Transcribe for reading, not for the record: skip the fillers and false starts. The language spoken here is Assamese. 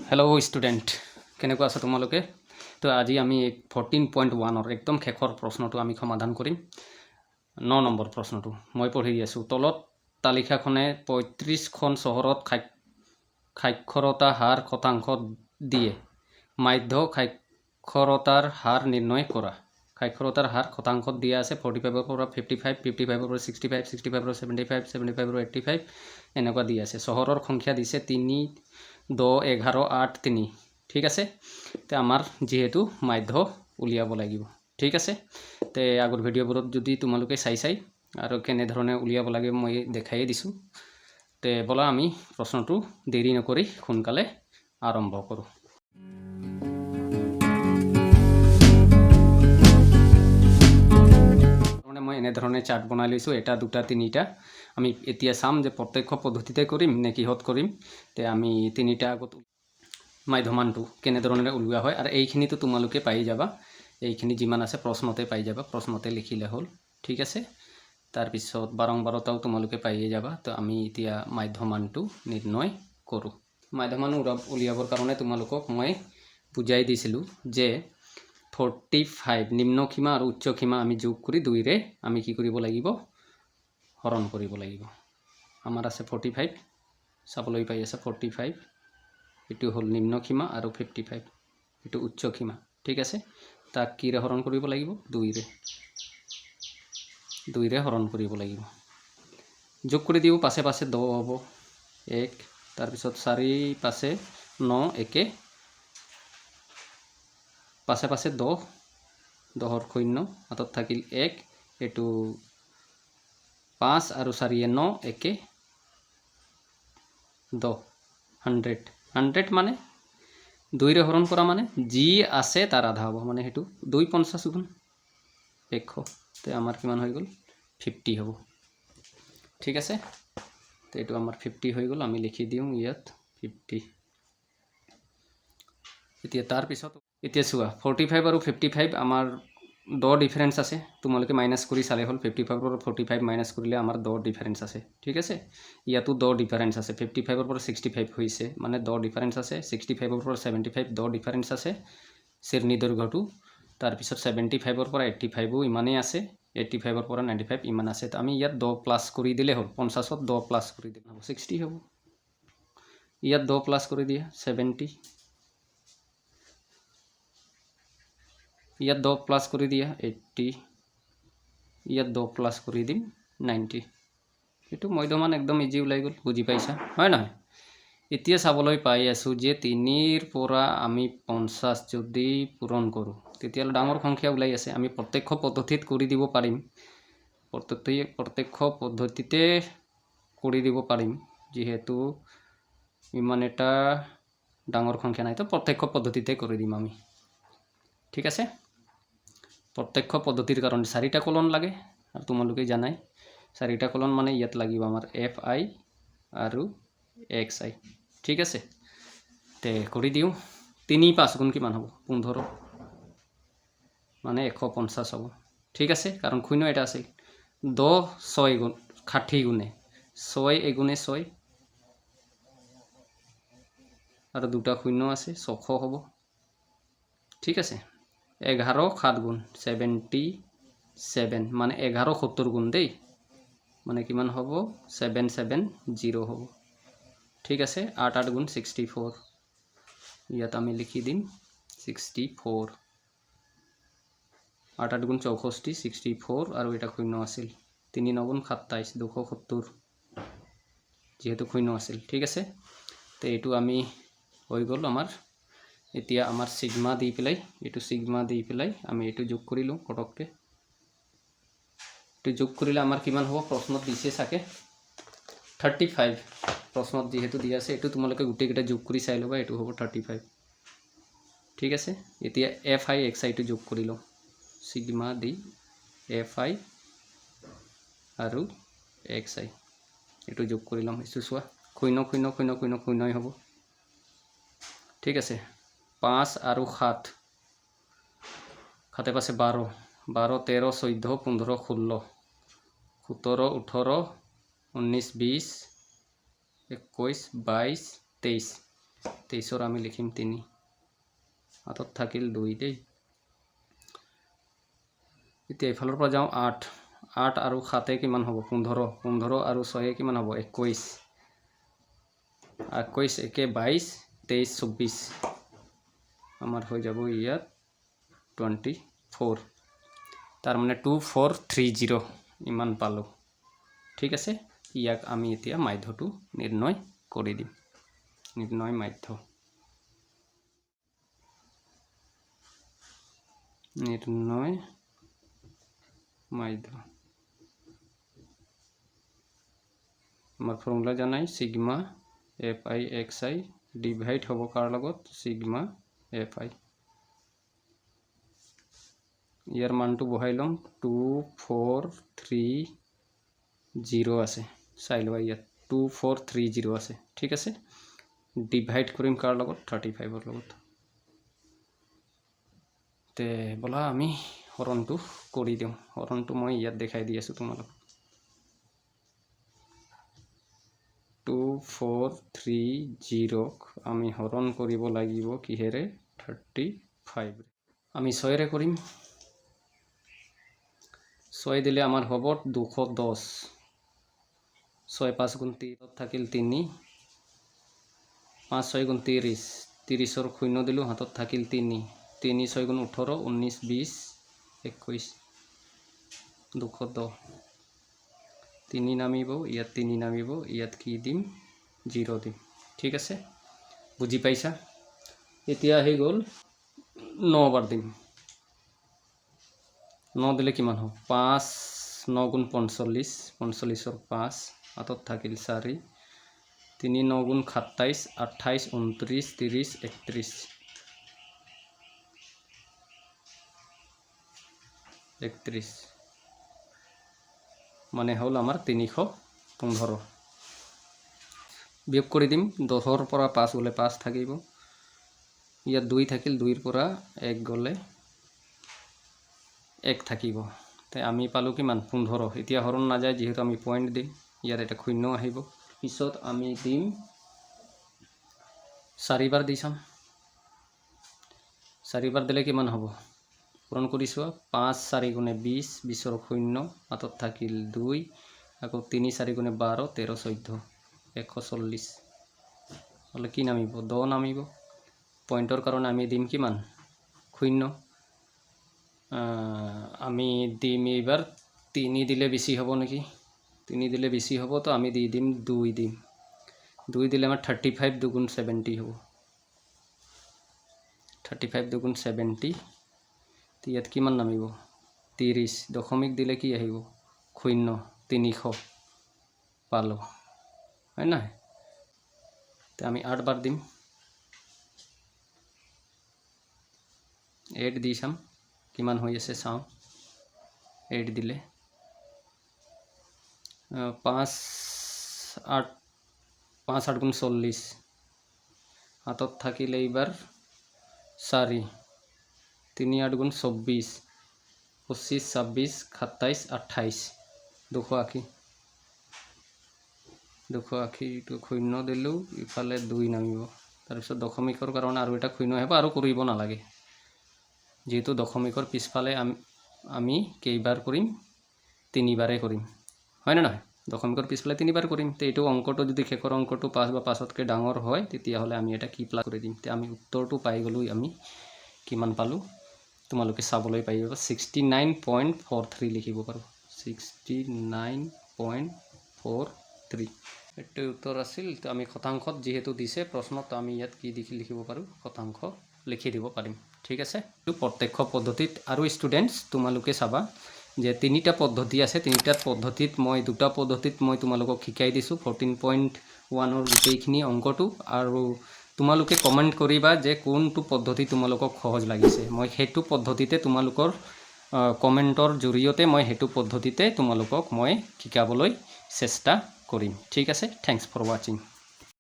हेलो स्टूडेंट केनेकुवा आछा तुमालोके तो आज आमी 14.1 एकदम शेषर प्रश्नटो आमी समाधान करिम 9 नम्बर प्रश्नटो मैं पढ़ि आसो तलत तालिकाखने 35খন चहरत साक्षरता हार शतांश दिए माध्य साक्षरतार हार निर्णय करा साक्षरतार हार शतांश दिया आछे 45 পৰা 55 55 পৰা 65 65 পৰা 75 75 পৰা 85 এনেকুৱা দিয়া আছে চহৰৰ সংখ্যা দিছে 3 10 11 8 3 ঠিক আছে তে আমাৰ যেহেতু মাধ্য উলিয়াব লাগিব ঠিক আছে তে আগৰ ভিডিঅ'বোৰত যদি তোমালোকে চাই আৰু কেনে ধৰণে উলিয়াব লাগে মই দেখাই দিছো তে বলা আমি প্ৰশ্নটো দেৰি নকৰি সোনকালে আৰম্ভ কৰো মই এনে ধৰণে চাৰ্ট বনাই লৈছো এটা দুটা তিনিটা আমি এতিয়া চাম যে প্ৰত্যক্ষ পদ্ধতিতে কৰিম নে কিহত কৰিম তে আমি তিনিটা আগত মাধ্যমানটো কেনে ধৰণে উলিওৱা হয় আৰু এইখিনিটো তোমালোকে পাই যাবা এইখিনি যিমান আছে প্ৰশ্নতে পাই যাবা প্ৰশ্নতে লিখিলে হ'ল ঠিক আছে তাৰ পিছত বাৰংবাৰতাও তোমালোকে পাইয়ে যাবা তো আমি এতিয়া মাধ্যমানটো নিৰ্ণয় কৰো মাধ্যমান উলিয়াবৰ কাৰণে তোমালোকক মই বুজাই দিছিলো যে 45 নিম্ন সীমা আৰু উচ্চ সীমা আমি যোগ কৰি 2 ৰে আমি কি কৰিব লাগিব হৰণ কৰিব লাগিব আমাৰ আছে 45 চাবলৈ পাই আছে 45 এটো হল নিম্ন সীমা আৰু 55 এটো উচ্চ সীমা ঠিক আছে তাক কি ৰে হৰণ কৰিব লাগিব 2 ৰে হৰণ কৰিব লাগিব যোগ কৰি দিও পাছে পাছে 10 হ'ব 1 তাৰ পিছত 4 পাছে 9 একে পাছে পাছে 10 10ৰ শূন্য হাতত থাকিল 1 এটো 5 আৰু 4 9 একে 10 100 মানে 2 ৰে হৰণ কৰা মানে যি আছে তাৰ আধা হ'ব মানে হেতু 2 50 গুণ 100 তে আমাৰ কিমান হৈ গল 50 হ'ব ঠিক আছে তে এটো আমাৰ 50 হৈ গল আমি লিখি দিও ইয়াত 50 এতিয়া তাৰ পিছত এতিয়া চোৱা 45 আৰু 55 আমাৰ 10 ডিফাৰেন্স আছে তোমালোকে মাইনাস কৰি চালে হল 55 পৰা 45 মাইনাস কৰিলে আমাৰ 10 ডিফাৰেন্স আছে ঠিক আছে ইয়াতো 10 ডিফাৰেন্স আছে 55 পৰা 65 হৈছে মানে 10 ডিফাৰেন্স আছে 65 পৰা 75 10 ডিফাৰেন্স আছে শ্ৰেণী দৈৰ্ঘ্যটো তাৰ পিছত 75 পৰা 85 ইমানেই আছে 85 পৰা 95 ইমান আছে আমি ইয়াত 10 প্লাস কৰি দিলে হল 50 ত 10 প্লাস কৰি দিলে হ'ব 60 হ'ব ইয়াত 10 প্লাস কৰি দিয়া 70 ইয়াত 10 প্লাস কৰি দিয়া 80 ইয়াত 10 প্লাস কৰি দিম 90 এটো মধ্যমান একদম ইজি উলাই গল বুজি পাইছা হয় নহয় এতিয়া চাবলৈ পাই আছো যে 3 ৰ পৰা আমি 50 যদি পূৰণ কৰো তেতিয়ালে ডাঙৰ সংখ্যা উলাই আছে আমি প্ৰত্যক্ষ পদ্ধতিত কৰি দিব পাৰিম প্ৰত্যক্ষ পদ্ধতিতে কৰি দিব পাৰিম যেহেতু ইমান এটা ডাঙৰ সংখ্যা নাই তো প্ৰত্যক্ষ পদ্ধতিতে কৰি দিম আমি ঠিক আছে প্ৰত্যক্ষ পদ্ধতিৰ কাৰণে 4টা কলন লাগে আৰু তোমালোকে জানাই 4টা কলন মানে ইয়াত লাগিব আমাৰ fi আৰু xi ঠিক আছে তে কৰি দিও 3 5 গুণ কিমান হ'ব 15 মানে 150 হ'ব ঠিক আছে কাৰণ শূন্য এটা আছে 10 6 গুণ 60 গুণে 6 এগুণে 6 আৰু দুটা শূন্য আছে 600 হ'ব ঠিক আছে 11 7 গুণ 77 মানে 11 70 গুণ দেই মানে কিমান হ'ব 770 হ'ব ঠিক আছে 8 8 গুণ 64 ইয়াত আমি লিখি দিম 64 8 8 গুণ 64 64 আৰু এটা শূন্য আছিল 3 9 গুণ 27 270 যেহেতু শূন্য আছিল ঠিক আছে তে এটো আমি হৈ গল আমাৰ এতিয়া আমাৰ সিগমা দি পেলাই এটো সিগমা দি পেলাই আমি এটো যোগ কৰিলো পটককে এটো যোগ কৰিলে আমাৰ কিমান হ'ব প্ৰশ্নত দিছে সাকে 35 প্ৰশ্নত যেহেতু দিয়া আছে এটো তোমালোকে গুটেকিটা যোগ কৰি চাই লবা এটো হ'ব 35 ঠিক আছে এতিয়া fi xi টো যোগ কৰিলো সিগমা দি fi আৰু xi এটো যোগ কৰিলাম এটো চোৱা 0 0 0 0 0 হ'ব ঠিক আছে 5 আৰু 7 খাতে পাছে 12 12 13 14 15 16 17 18 19 20 21 22 23 23 আমি লিখিম 3 হাতত থাকিল 2 দেই এতিয়া ইফালৰ পৰা যাওঁ 8 8 আৰু 7 কিমান হ'ব 15 15 আৰু 6 কিমান হ'ব 21 21 একে 22 23 24 আমাৰ হৈ যাব ইয়াত 24 তাৰ মানে 2430 ইমান পালো ঠিক আছে ইয়াক আমি এতিয়া মাধ্যটো নিৰ্ণয় কৰি দিম নিৰ্ণয় মাধ্য নির্ণয় মাধ্য আমার ফর্মুলা জানাই সিগমা এফ আই এক্স আই ডিভাইড হব কার লগত সিগমা এফ আই ইয়ার মানটো বহাই লম 2430 আছে চাই লবা ইয়াত 2430 আছে ঠিক আছে ডিভাইড কৰিম কাৰ লগত 35 ৰ লগত তে বলা আমি হৰণটো কৰি দিম হৰণটো মই ইয়াত দেখাই দি আছো তোমালোক 2430 আমি হৰণ কৰিব লাগিব কিহেৰে 35 আমি 6 ৰে কৰিম 6 দিলে আমাৰ হ'ব 210 6 5 গুণ 3 থাকিল 3 5 6 গুণ 30 30 ৰ শূন্য দিলো হাতত থাকিল 3 3 6 গুণ 18 19 20 21 210 3 নামিব ইয়াত 3 নামিব ইয়াত কি দিম 0 দিম ঠিক আছে বুজি পাইছা এতিয়া হৈ গল 9 বাৰ দিম 9 দিলে কিমান হ'ব 5 9 গুণ 45 45 ৰ 5 হাতত থাকিল 4 3 9 গুণ 27 28 29 30 31 31 মানে হল আমার 315 বিয়োগ কৰি দিম 10 ৰ পৰা 5 গলে 5 থাকিব ইয়াত 2 থাকিল 2 ৰ পৰা 1 গলে 1 থাকিব তে আমি পালো কিমান 15 এতিয়া হৰণ না যায় যেহেতু আমি পয়েন্ট দিম ইয়াত এটা শূন্য আহিব পিছত আমি দিম 4 বাৰ দিছাম 4 বাৰ দিলে কিমান হ'ব পূৰণ কৰিছো 5 4 গুণে 20 20 ৰ শূন্য হাতত থাকিল 2 আকৌ 3 4 গুণে 12 13 14 140 হলে কি নামিব 10 নামিব পয়েন্টৰ কাৰণে আমি দিম কিমান শূন্য আমি দিম এবাৰ 3 দিলে বেছি হ'ব নেকি 3 দিলে বেছি হ'ব তো আমি দি দিম 2 দিম 2 দিলে আমাৰ 35 দুগুণ 70 হ'ব 35 দুগুণ 70 ইয়াত কিমান নামিব 30 দশমিক দিলে কি আহিব শূন্য 300 পালো হয় না তে আমি 8 বাৰ দিম 8 দিছাম কিমান হৈ আছে চাও 8 দিলে 5 8 5 8 গুণ 40 হাতত থাকিলে এইবাৰ 4 3 8 গুণ 24 25 26 27 28 280 280 টো শূন্য দিলো ইফালে 2 নামিব তাৰ পিছত দশমিকৰ কাৰণে আৰু এটা শূন্য হ'ব আৰু কৰিব নালাগে যেহেতু দশমিকৰ পিছফালে আমি কেইবাৰ কৰিম 3 বাৰে কৰিম হয় না নহয় দশমিকৰ পিছফালে 3 বাৰ কৰিম তে এইটো অংকটো যদি শেষৰ অংকটো 5 বা 5 তকৈ ডাঙৰ হয় তেতিয়া হলে আমি এটা কি প্লাস কৰি দিম তে আমি উত্তৰটো পাই গলো আমি কিমান পালো তোমালোকে চাবলৈ পাইবা 69.43 লিখিব পাৰো 69.43 এটো উত্তৰ আছিল তো আমি শতাংশত যেহেতু দিছে প্ৰশ্নত আমি ইয়াত কি লিখিব পাৰো শতাংশ লিখি দিব পাৰিম ঠিক আছে তো প্ৰত্যক্ষ পদ্ধতিত আৰু ষ্টুডেন্টস তোমালোকে চাবা যে তিনিটা পদ্ধতি আছে তিনিটা পদ্ধতিত মই দুটা পদ্ধতিত মই তোমালোকক শিকাই দিছো 14.1 ৰ গোটেইখিনি অংকটো আৰু তোমালোকে কমেন্ট কৰিবা যে কোনটো পদ্ধতি তোমালোকক সহজ লাগিছে মই হেতু পদ্ধতিতে তোমালোকৰ কমেন্টৰ জৰিয়তে মই হেতু পদ্ধতিতে তোমালোকক মই শিকাবলৈ চেষ্টা কৰিম ঠিক আছে থ্যাঙ্কস ফৰ ওয়াচিং